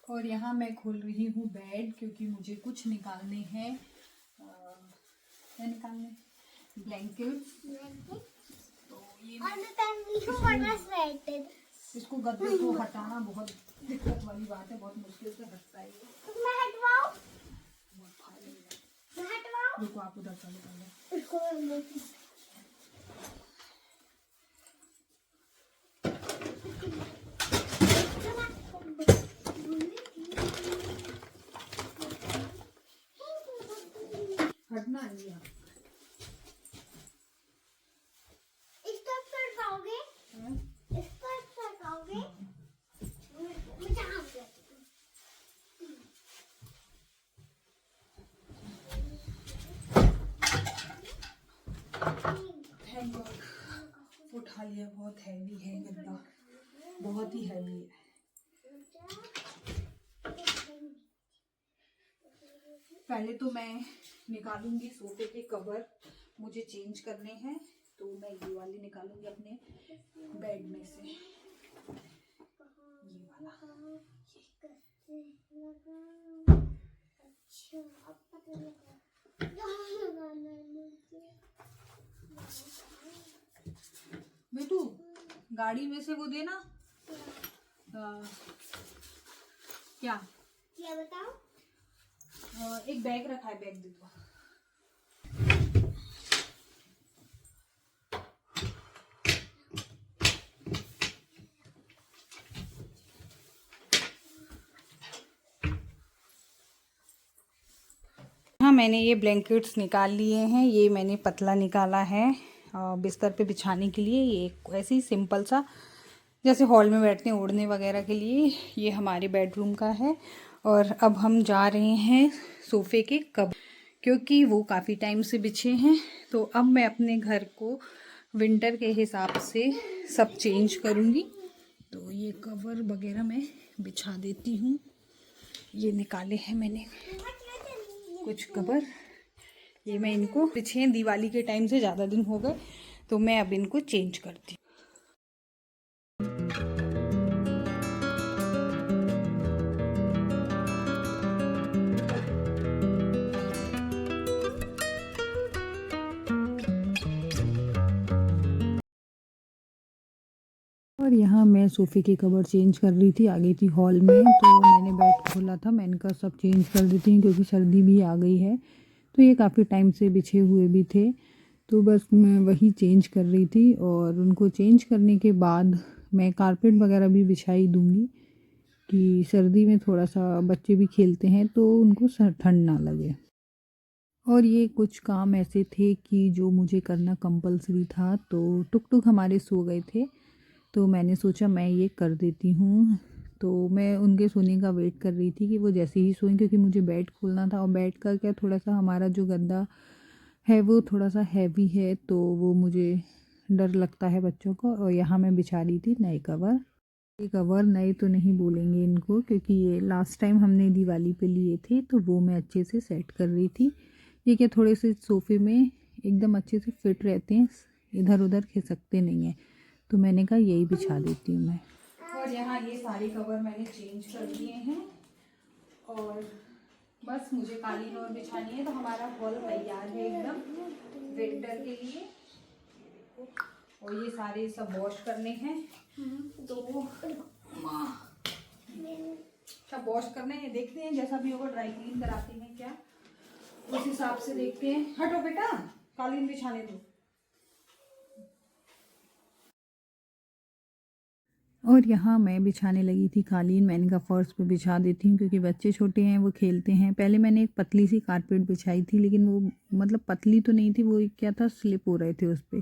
और यहाँ मैं खोल रही हूँ बेड, क्योंकि मुझे कुछ निकालने हैं। क्या निकालने? ब्लैंकेट। तो ये इसको गद्दे को हटाना बहुत दिक्कत वाली बात है, बहुत मुश्किल से हटता है ये। रुको, आप उधर चलो पहले। हटना नहीं है। उठा लिया। बहुत हैवी है गद्दा, बहुत ही हैवी है। पहले तो मैं निकालूंगी सोफे के कवर, मुझे चेंज करने हैं, तो मैं ये वाली निकालूंगी अपने बेड में से। ये वाला। बेटू, गाड़ी में से वो देना। क्या बताओ? एक बैग रखा है, बैग दे दो। हाँ, मैंने ये ब्लैंकेट्स निकाल लिए हैं। ये मैंने पतला निकाला है बिस्तर पे बिछाने के लिए। ये ऐसे ही सिंपल सा, जैसे हॉल में बैठते हैं ओढ़ने वगैरह के लिए। ये हमारे बेडरूम का है। और अब हम जा रहे हैं सोफ़े के कवर, क्योंकि वो काफ़ी टाइम से बिछे हैं। तो अब मैं अपने घर को विंटर के हिसाब से सब चेंज करूँगी। तो ये कवर वगैरह मैं बिछा देती हूँ। ये निकाले हैं मैंने कुछ कवर। ये मैं इनको बिछे हैं, दिवाली के टाइम से ज़्यादा दिन हो गए, तो मैं अब इनको चेंज करती हूँ। और यहाँ मैं सोफ़े के कवर चेंज कर रही थी, आ गई थी हॉल में, तो मैंने बेड खोला था। मैंने कहा सब चेंज कर देती हूँ, क्योंकि सर्दी भी आ गई है। तो ये काफ़ी टाइम से बिछे हुए भी थे, तो बस मैं वही चेंज कर रही थी। और उनको चेंज करने के बाद मैं कारपेट वगैरह भी बिछाई दूँगी, कि सर्दी में थोड़ा सा बच्चे भी खेलते हैं तो उनको ठंड ना लगे। और ये कुछ काम ऐसे थे कि जो मुझे करना कंपलसरी था। तो टुक टुक हमारे सो गए थे, तो मैंने सोचा मैं ये कर देती हूँ। तो मैं उनके सोने का वेट कर रही थी कि वो जैसे ही सोएं, क्योंकि मुझे बेड खोलना था। और बेड का क्या, थोड़ा सा हमारा जो गद्दा है वो थोड़ा सा हैवी है, तो वो मुझे डर लगता है बच्चों को। और यहाँ मैं बिछा रही थी नए कवर। ये कवर नए तो नहीं बोलेंगे इनको, क्योंकि ये लास्ट टाइम हमने दिवाली पे लिए थे, तो वो मैं अच्छे से सेट कर रही थी। ये क्या, थोड़े से सोफ़े में एकदम अच्छे से फिट रहते हैं, इधर उधर खिसकते नहीं हैं। तो मैंने कहा यही बिछा देती हूँ मैं। और यहाँ ये सारे कवर मैंने चेंज कर दिए हैं, और बस मुझे कालीन और बिछानी है। तो हमारा हॉल तैयार है एकदम विंटर के लिए। और ये सारे सब वॉश करने हैं, तो सब वॉश करने हैं। देखते हैं जैसा भी होगा, ड्राई क्लीन कराते हैं क्या, उस हिसाब से देखते हैं। हटो बेटा, कालीन बिछाने दो। और यहाँ मैं बिछाने लगी थी कालीन। मैंने कहा फर्श पे बिछा देती हूँ, क्योंकि बच्चे छोटे हैं, वो खेलते हैं। पहले मैंने एक पतली सी कारपेट बिछाई थी, लेकिन वो मतलब पतली तो नहीं थी, वो क्या था, स्लिप हो रहे थे उस पर,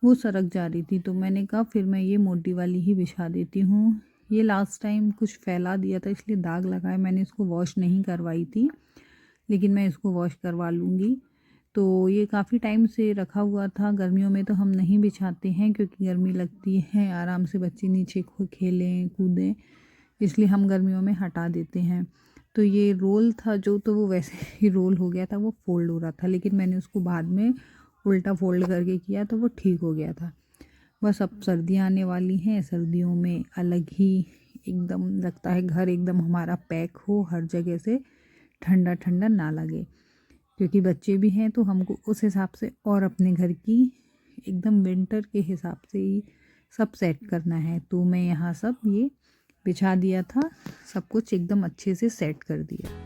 वो सरक जा रही थी। तो मैंने कहा फिर मैं ये मोटी वाली ही बिछा देती हूँ। ये लास्ट टाइम कुछ फैला दिया था, इसलिए दाग लगा है। मैंने इसको वॉश नहीं करवाई थी, लेकिन मैं इसको वॉश करवा लूँगी। तो ये काफ़ी टाइम से रखा हुआ था। गर्मियों में तो हम नहीं बिछाते हैं, क्योंकि गर्मी लगती है, आराम से बच्चे नीचे खेलें कूदें, इसलिए हम गर्मियों में हटा देते हैं। तो ये रोल था जो, तो वो वैसे ही रोल हो गया था, वो फोल्ड हो रहा था, लेकिन मैंने उसको बाद में उल्टा फोल्ड करके किया, तो वो ठीक हो गया था। बस अब सर्दियाँ आने वाली हैं, सर्दियों में अलग ही एकदम लगता है घर एकदम हमारा पैक हो, हर जगह से ठंडा ठंडा ना लगे, क्योंकि बच्चे भी हैं तो हमको उस हिसाब से और अपने घर की एकदम विंटर के हिसाब से ही सब सेट करना है। तो मैं यहाँ सब ये बिछा दिया था, सब कुछ एकदम अच्छे से सेट कर दिया।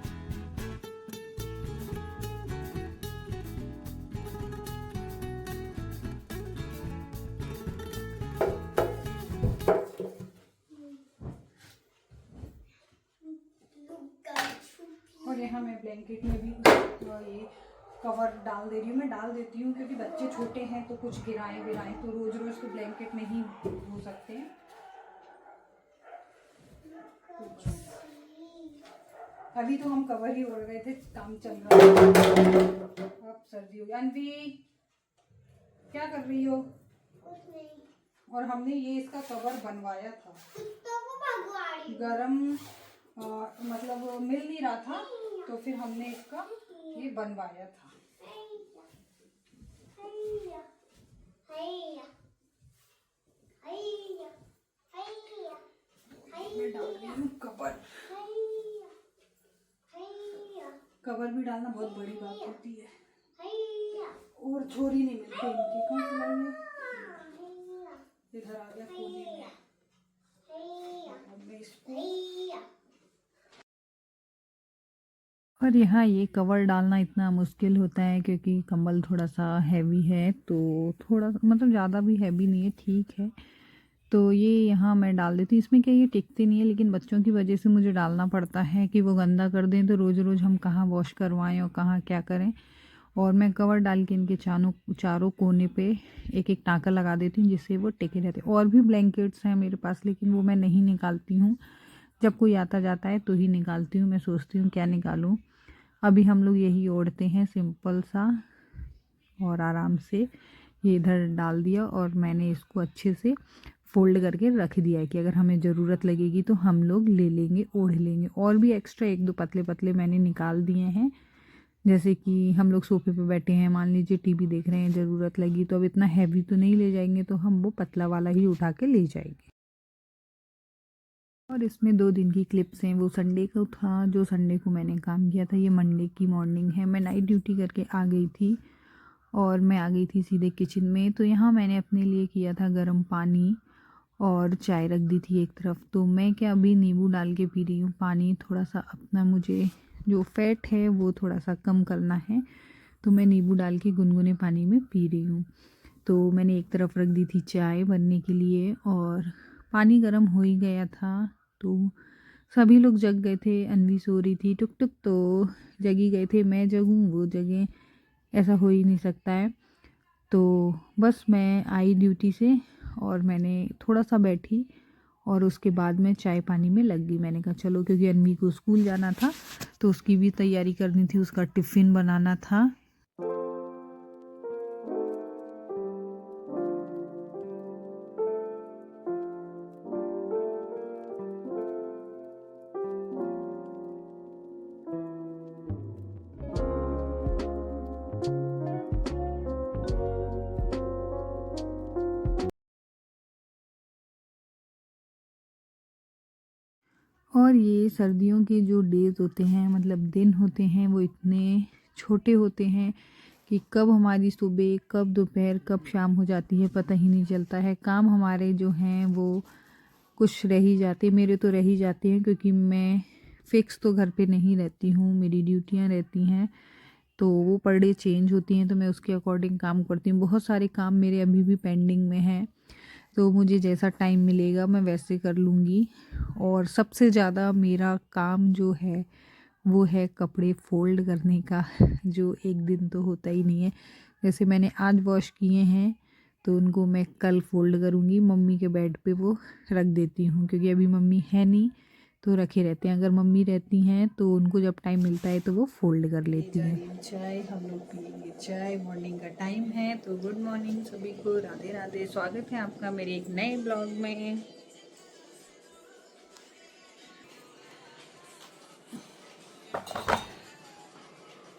और यहाँ मैं ब्लैंकेट में भी ये कवर डाल दे रही हूँ। मैं डाल देती हूँ क्योंकि बच्चे छोटे हैं तो कुछ गिराएं तो रोज़ रोज़ तो ब्लैंकेट नहीं हो सकते हैं। अभी तो हम कवर ही ओढ़ रहे थे, काम चल रहा है। अब सर्दी हो गई। अनवी क्या कर रही हो? और हमने ये इसका कवर बनवाया था, गरम मतलब मिल नहीं रहा था तो फिर हमने इसका ये बनवाया था। मैं डाल रही हूँ कवर भी डालना बहुत बड़ी बात होती है और छोरी नहीं मिलती इनकी। कौन सी लाई है? इधर आ गया कोने में। अब मैं इसको और यहाँ ये कवर डालना इतना मुश्किल होता है क्योंकि कंबल थोड़ा सा हैवी है, तो थोड़ा मतलब ज़्यादा भी हैवी नहीं है, ठीक है। तो ये यहाँ मैं डाल देती हूँ। इसमें क्या ये टिकते नहीं है, लेकिन बच्चों की वजह से मुझे डालना पड़ता है कि वो गंदा कर दें तो रोज़ रोज़ हम कहाँ वॉश करवाएं और कहाँ क्या करें। और मैं कवर डाल के इनके चारों कोने पे एक एक टाँका लगा देती हूँ जिससे वो टिके रहते। और भी ब्लैंकेट्स हैं मेरे पास, लेकिन वो मैं नहीं निकालती हूँ। जब कोई आता जाता है तो ही निकालती हूँ। मैं सोचती हूँ क्या निकालूँ। अभी हम लोग यही ओढ़ते हैं सिंपल सा और आराम से। ये इधर डाल दिया और मैंने इसको अच्छे से फोल्ड करके रख दिया है कि अगर हमें ज़रूरत लगेगी तो हम लोग ले लेंगे, ओढ़ लेंगे। और भी एक्स्ट्रा एक दो पतले पतले मैंने निकाल दिए हैं, जैसे कि हम लोग सोफे पे बैठे हैं, मान लीजिए टीवी देख रहे हैं, ज़रूरत लगी तो अब इतना हैवी तो नहीं ले जाएंगे, तो हम वो पतला वाला ही उठा के ले जाएंगे। और इसमें 2 दिन की क्लिप्स हैं। वो संडे को था, जो संडे को मैंने काम किया था। ये मंडे की मॉर्निंग है। मैं नाइट ड्यूटी करके आ गई थी और मैं आ गई थी सीधे किचन में। तो यहाँ मैंने अपने लिए किया था गर्म पानी और चाय रख दी थी एक तरफ। तो मैं क्या अभी नींबू डाल के पी रही हूँ पानी। थोड़ा सा अपना मुझे जो फैट है वो थोड़ा सा कम करना है, तो मैं नींबू डाल के गुनगुने पानी में पी रही हूँ। तो मैंने एक तरफ रख दी थी चाय बनने के लिए और पानी गर्म हो ही गया था। तो सभी लोग जग गए थे। अनवी सो रही थी, टुक टुक तो जगी गए थे। मैं जगूँ वो जगह, ऐसा हो ही नहीं सकता है। तो बस मैं आई ड्यूटी से और मैंने थोड़ा सा बैठी और उसके बाद मैं चाय पानी में लग गई। मैंने कहा चलो, क्योंकि अनवी को स्कूल जाना था तो उसकी भी तैयारी करनी थी, उसका टिफ़िन बनाना था। और ये सर्दियों के जो डेज़ होते हैं, मतलब दिन होते हैं, वो इतने छोटे होते हैं कि कब हमारी सुबह, कब दोपहर, कब शाम हो जाती है पता ही नहीं चलता है। काम हमारे जो हैं वो कुछ रह ही जाते, मेरे तो रह ही जाते हैं, क्योंकि मैं फ़िक्स तो घर पे नहीं रहती हूँ, मेरी ड्यूटियाँ रहती हैं। तो वो पर डे चेंज होती हैं, तो मैं उसके अकॉर्डिंग काम करती हूँ। बहुत सारे काम मेरे अभी भी पेंडिंग में हैं, तो मुझे जैसा टाइम मिलेगा मैं वैसे कर लूँगी। और सबसे ज़्यादा मेरा काम जो है वो है कपड़े फ़ोल्ड करने का, जो एक दिन तो होता ही नहीं है। जैसे मैंने आज वॉश किए हैं तो उनको मैं कल फ़ोल्ड करूँगी। मम्मी के बेड पे वो रख देती हूँ, क्योंकि अभी मम्मी है नहीं तो रखे रहते हैं। अगर मम्मी रहती हैं तो उनको जब टाइम मिलता है तो वो फ़ोल्ड कर लेती हैं। चाय हम लोग पिएंगे, चाय मॉर्निंग का टाइम है। तो गुड मॉर्निंग सभी को, राधे राधे। स्वागत है आपका मेरे एक नए ब्लॉग में।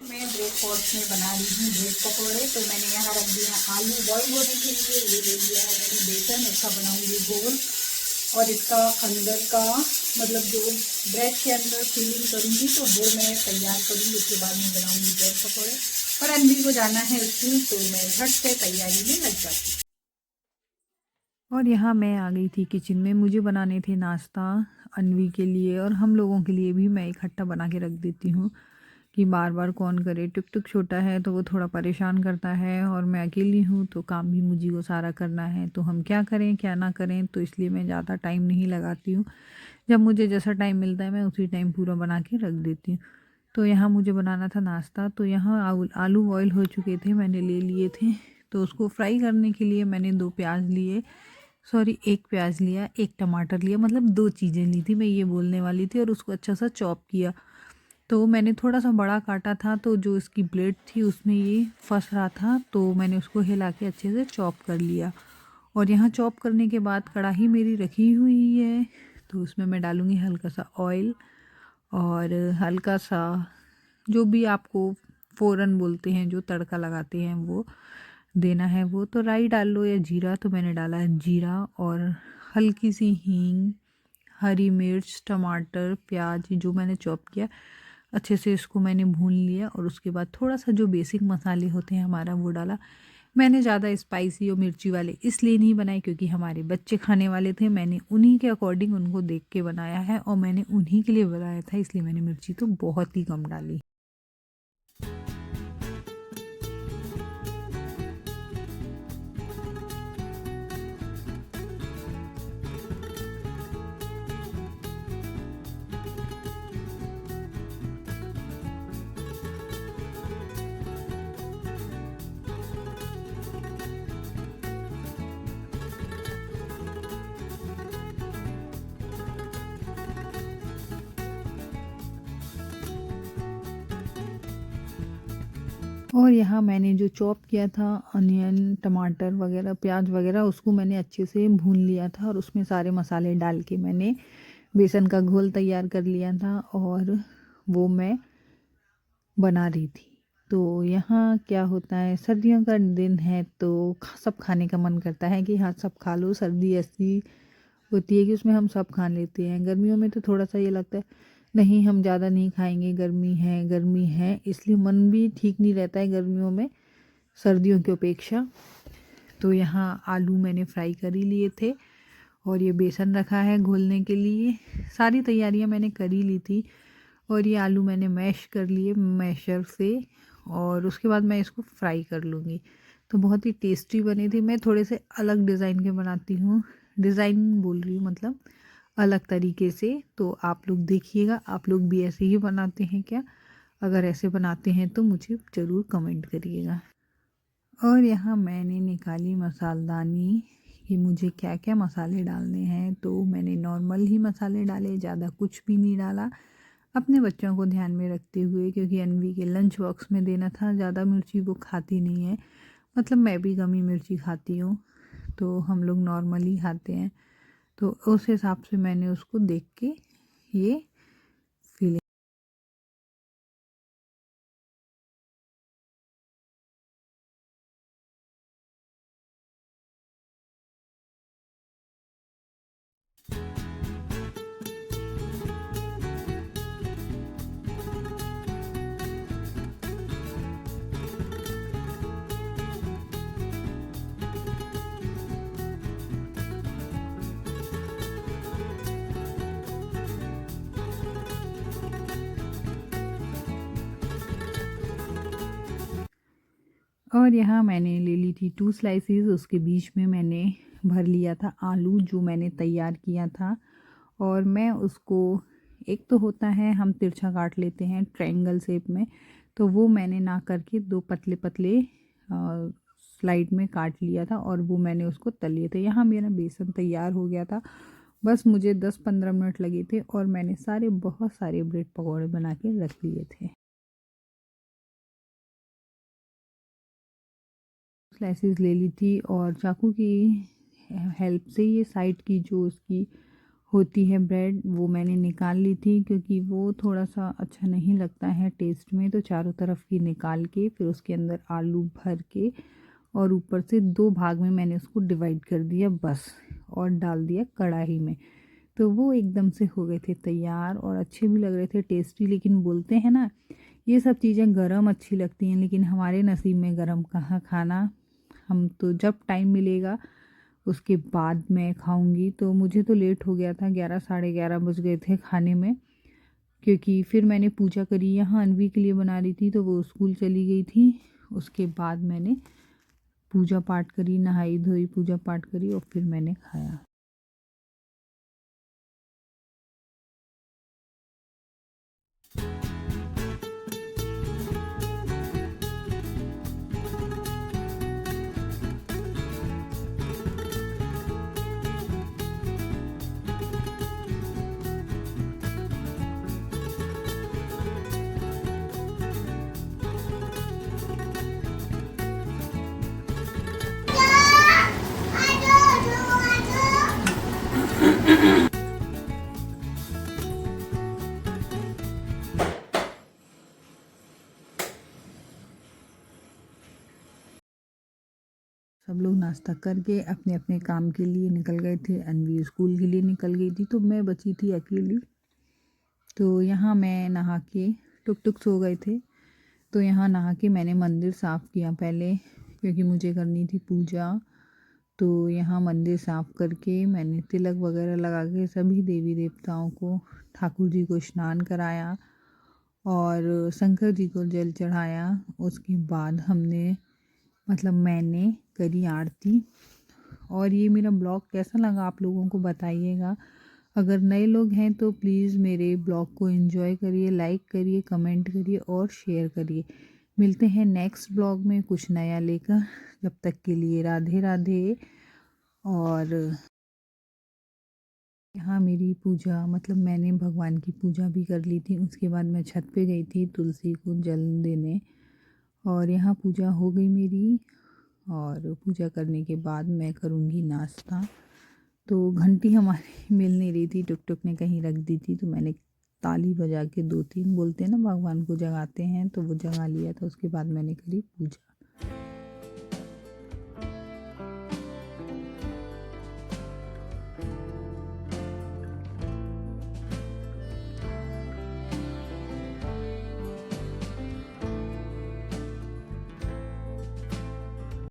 मैं ब्रेकफास्ट में बना रही हूँ ब्रेड पकौड़े। तो मैंने यहाँ रख दिया आलू बॉईल होने के लिए। ये ले लिया है मैंने बेसन, इसका बनाऊंगी गोल। और इसका अंदर का मतलब जो ब्रेड के अंदर फिलिंग करूँगी तो वो मैं तैयार करूँगी। उसके बाद मैं बनाऊँगी ब्रेड पकौड़े। और अनवी को जाना है स्कूल तो मैं झट से तैयारी में लग जाती हूँ। और यहाँ मैं आ गई थी किचन में। मुझे बनाने थे नाश्ता अनवी के लिए और हम लोगों के लिए भी। मैं इकट्ठा बना के रख देती हूँ कि बार बार कौन करे। टुक टुक छोटा है तो वो थोड़ा परेशान करता है और मैं अकेली हूँ तो काम भी मुझी को सारा करना है। तो हम क्या करें क्या ना करें, तो इसलिए मैं ज़्यादा टाइम नहीं लगाती हूँ। जब मुझे जैसा टाइम मिलता है मैं उसी टाइम पूरा बना के रख देती हूँ। तो यहाँ मुझे बनाना था नाश्ता। तो यहाँ आलू बॉयल हो चुके थे, मैंने ले लिए थे। तो उसको फ्राई करने के लिए मैंने 2 प्याज लिए, सॉरी 1 प्याज लिया, 1 टमाटर लिया, मतलब 2 चीज़ें ली थी मैं ये बोलने वाली थी। और उसको अच्छा सा चॉप किया। तो मैंने थोड़ा सा बड़ा काटा था तो जो इसकी ब्लेड थी उसमें ये फंस रहा था, तो मैंने उसको हिला के अच्छे से चॉप कर लिया। और यहाँ चॉप करने के बाद कढ़ाई मेरी रखी हुई है तो उसमें मैं डालूँगी हल्का सा ऑयल और हल्का सा जो भी आपको फ़ौरन बोलते हैं जो तड़का लगाते हैं वो देना है। वो तो राई डाल लो या जीरा, तो मैंने डाला है जीरा और हल्की सी हींग, हरी मिर्च, टमाटर, प्याज जो मैंने चॉप किया अच्छे से इसको मैंने भून लिया। और उसके बाद थोड़ा सा जो बेसिक मसाले होते हैं हमारा वो डाला। मैंने ज़्यादा स्पाइसी और मिर्ची वाले इसलिए नहीं बनाए क्योंकि हमारे बच्चे खाने वाले थे। मैंने उन्हीं के अकॉर्डिंग उनको देख के बनाया है और मैंने उन्हीं के लिए बनाया था, इसलिए मैंने मिर्ची तो बहुत ही कम डाली। और यहाँ मैंने जो चॉप किया था अनियन, टमाटर वगैरह, प्याज वगैरह, उसको मैंने अच्छे से भून लिया था और उसमें सारे मसाले डाल के मैंने बेसन का घोल तैयार कर लिया था और वो मैं बना रही थी। तो यहाँ क्या होता है, सर्दियों का दिन है तो सब खाने का मन करता है कि हाँ सब खा लो। सर्दी ऐसी होती है कि उसमें हम सब खा लेते हैं। गर्मियों में तो थोड़ा सा ये लगता है नहीं हम ज़्यादा नहीं खाएंगे, गर्मी है, इसलिए मन भी ठीक नहीं रहता है गर्मियों में सर्दियों की अपेक्षा। तो यहाँ आलू मैंने फ्राई कर ही लिए थे और ये बेसन रखा है घोलने के लिए। सारी तैयारियाँ मैंने कर ही ली थी और ये आलू मैंने मैश कर लिए मैशर से और उसके बाद मैं इसको फ्राई कर लूँगी। तो बहुत ही टेस्टी बनी थी। मैं थोड़े से अलग डिज़ाइन के बनाती हूँ, डिज़ाइन बोल रही हूँ मतलब अलग तरीके से। तो आप लोग देखिएगा, आप लोग भी ऐसे ही बनाते हैं क्या? अगर ऐसे बनाते हैं तो मुझे ज़रूर कमेंट करिएगा। और यहाँ मैंने निकाली मसालदानी कि मुझे क्या क्या मसाले डालने हैं। तो मैंने नॉर्मल ही मसाले डाले, ज़्यादा कुछ भी नहीं डाला, अपने बच्चों को ध्यान में रखते हुए, क्योंकि अनवी के लंच बॉक्स में देना था। ज़्यादा मिर्ची वो खाती नहीं है, मतलब मैं भी कम ही मिर्ची खाती हूँ, तो हम लोग नॉर्मल ही खाते हैं। तो उस हिसाब से मैंने उसको देख के ये फीलिंग। और यहाँ मैंने ले ली थी 2 स्लाइसेस, उसके बीच में मैंने भर लिया था आलू जो मैंने तैयार किया था। और मैं उसको, एक तो होता है हम तिरछा काट लेते हैं ट्रायंगल शेप में, तो वो मैंने ना करके 2 पतले पतले स्लाइड में काट लिया था और वो मैंने उसको तल लिए थे। यहाँ मेरा बेसन तैयार हो गया था, बस मुझे 10-15 मिनट लगे थे और मैंने बहुत सारे ब्रेड पकौड़े बना के रख लिए थे। स्लाइसेस ले ली थी और चाकू की हेल्प से ये साइड की जो उसकी होती है ब्रेड वो मैंने निकाल ली थी, क्योंकि वो थोड़ा सा अच्छा नहीं लगता है टेस्ट में। तो चारों तरफ की निकाल के फिर उसके अंदर आलू भर के और ऊपर से 2 भाग में मैंने उसको डिवाइड कर दिया बस। और डाल दिया कढ़ाई में। तो वो एकदम से हो गए थे तैयार और अच्छे भी लग रहे थे, टेस्टी। लेकिन बोलते हैं ना, ये सब चीज़ें गरम अच्छी लगती हैं, लेकिन हमारे नसीब में गरम कहाँ खाना। हम तो जब टाइम मिलेगा उसके बाद मैं खाऊंगी। तो मुझे तो लेट हो गया था, 11 साढ़े 11 बज गए थे खाने में, क्योंकि फिर मैंने पूजा करी। यहाँ अनवी के लिए बना रही थी तो वो स्कूल चली गई थी। उसके बाद मैंने पूजा पाठ करी, नहाई धोई, पूजा पाठ करी और फिर मैंने खाया। सब लोग नाश्ता करके अपने अपने काम के लिए निकल गए थे। अनवी स्कूल के लिए निकल गई थी तो मैं बची थी अकेली। तो यहाँ मैं नहा के, टुक टुक सो गए थे, तो यहाँ नहा के मैंने मंदिर साफ़ किया पहले, क्योंकि मुझे करनी थी पूजा। तो यहाँ मंदिर साफ़ करके मैंने तिलक वगैरह लगा के सभी देवी देवताओं को, ठाकुर जी को स्नान कराया और शंकर जी को जल चढ़ाया। उसके बाद हमने, मतलब मैंने करी आरती। और ये मेरा ब्लॉग कैसा लगा आप लोगों को बताइएगा। अगर नए लोग हैं तो प्लीज़ मेरे ब्लॉग को एंजॉय करिए, लाइक करिए, कमेंट करिए और शेयर करिए। मिलते हैं नेक्स्ट ब्लॉग में कुछ नया लेकर। जब तक के लिए राधे राधे। और यहाँ मेरी पूजा, मतलब मैंने भगवान की पूजा भी कर ली थी। उसके बाद मैं छत पे गई थी तुलसी को जल देने, और यहाँ पूजा हो गई मेरी। और पूजा करने के बाद मैं करूँगी नाश्ता। तो घंटी हमारी मिल नहीं रही थी, टुक टुक ने कहीं रख दी थी, तो मैंने ताली बजा के 2-3, बोलते हैं ना भगवान को जगाते हैं, तो वो जगा लिया था। उसके बाद मैंने करी पूजा।